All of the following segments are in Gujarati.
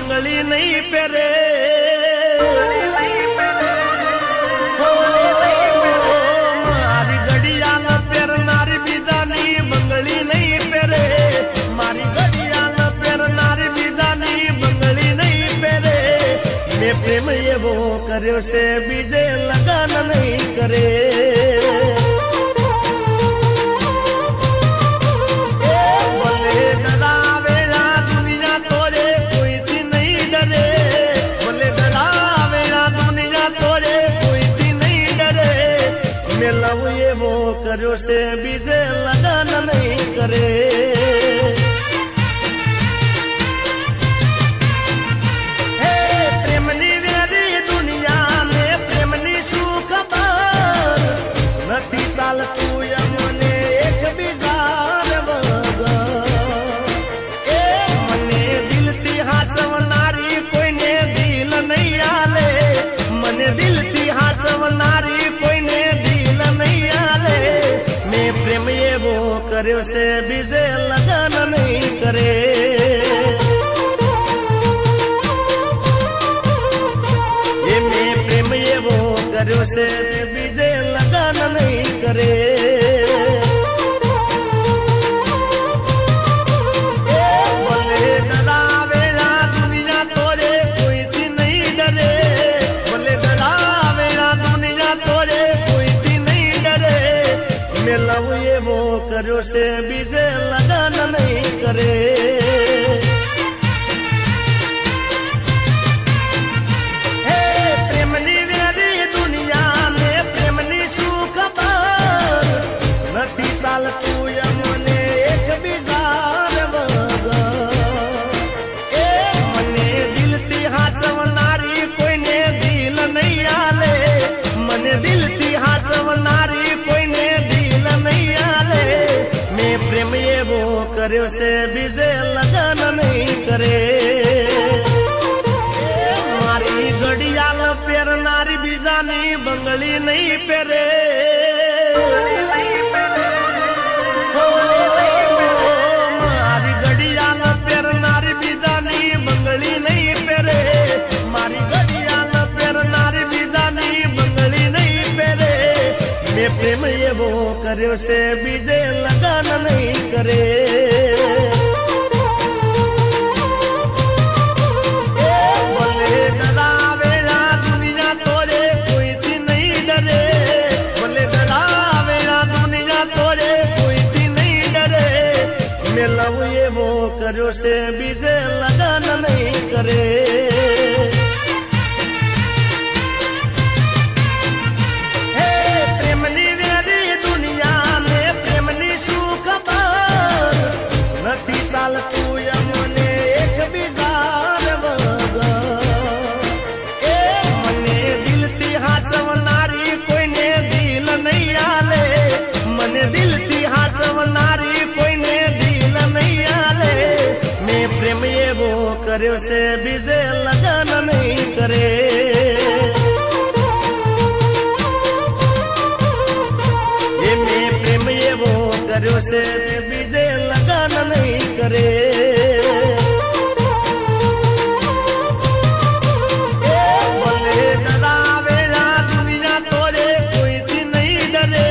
બંગડી નહીં પહેરે, મારી ઘડિયાળ પહેરનારી બીજાની બંગડી નહીં પહેરે, મારી ઘડિયાળ પહેરનારી બીજાની બંગડી નહીં પહેરે. મેં પ્રેમ એવો કર્યો છે બીજે લગન નહીં કરે. એવો કર્યો છે બીજે લગન નહીં કરે. હે પ્રેમની વેરી દુનિયા ને પ્રેમની શું ખબર, નથી ચાલતું મને એકબીજા વગર. એ મને દિલથી હાચવનારી કોઈને દિલ નહીં આલે, મને દિલથી હાચવનારી કોઈને પ્રેમ એવો કર્યો છે બીજે લગન નહીં કરે. એ મેં પ્રેમ એવો કર્યો છે બીજે લગન નહીં કરે. ભલે ડરાવેલા દુનિયા તોરે કોઈથી નહીં ડરે, ભલે ડરાવેલા દુનિયા તોરે કોઈથી નહીં ડરે. મેં લવ એવો કર્યો છે બીજે લગન નહીં કરે. હે પ્રેમની વેરી દુનિયા ને પ્રેમની શું ખબર, નથી ચાલતું મને એકબીજા વગર. એ મને દિલથી હાચવનારી કોઈને દિલ નહીં આલે, મને દિલથી હાચવનારી કોઈને પ્રેમ એવો કર્યો છે બીજે લગન નહીં કરે. મારી ઘડિયાળ પહેરનારી બીજાની બંગડી નહીં પહેરે, મારી ઘડિયાળ પહેરનારી બીજાની બંગડી નહીં પહેરે, મારી ઘડિયાળ પહેરનારી બીજાની બંગડી નહીં પહેરે. મેં પ્રેમ એવો કર્યો છે બીજે લગન નહીં કરે. ભલે ડરાવેલા દુનિયા તોરે કોઈથી નહીં ડરે, ભલે ડરાવેલા દુનિયા તોરે કોઈથી નહીં ડરે. મેં લવ એવો કર્યો છે બીજે લગન નહીં કરે. મને એકબીજા વગર. એ મને દિલથી હાચવનારી કોઈને દિલ નહીં આલે, મને દિલથી હાચવનારી કોઈને દિલ નહીં આલે. મેં પ્રેમ એવો કર્યો છે બીજે લગન નહીં કરે. એ મેં પ્રેમ એવો કર્યો છે બીજે લગન નહીં કરે. ભલે ડરાવેલા દુનિયા તોરે કોઈથી નહીં ડરે,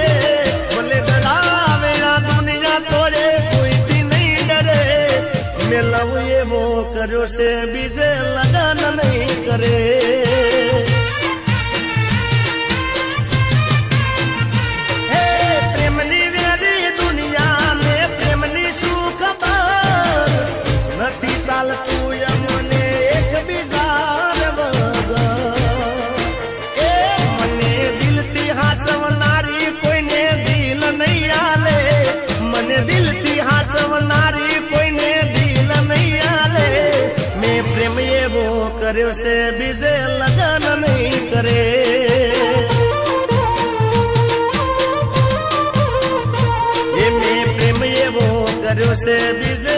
ભલે ડરાવેલા દુનિયા તોરે કોઈથી નહીં ડરે. મેં લવ એવો કર્યો છે બીજે લગન નહીં કરે. મને એકબીજા વગર. એ મને દિલથી હાચવનારી કોઈને દિલ નહીં આલે, મને દિલથી હાચવનારી કોઈને દિલ નહીં આલે. મેં પ્રેમ એવો કર્યો છે બીજે લગન નહીં કરે. એ મેં પ્રેમ એવો કર્યો છે બીજે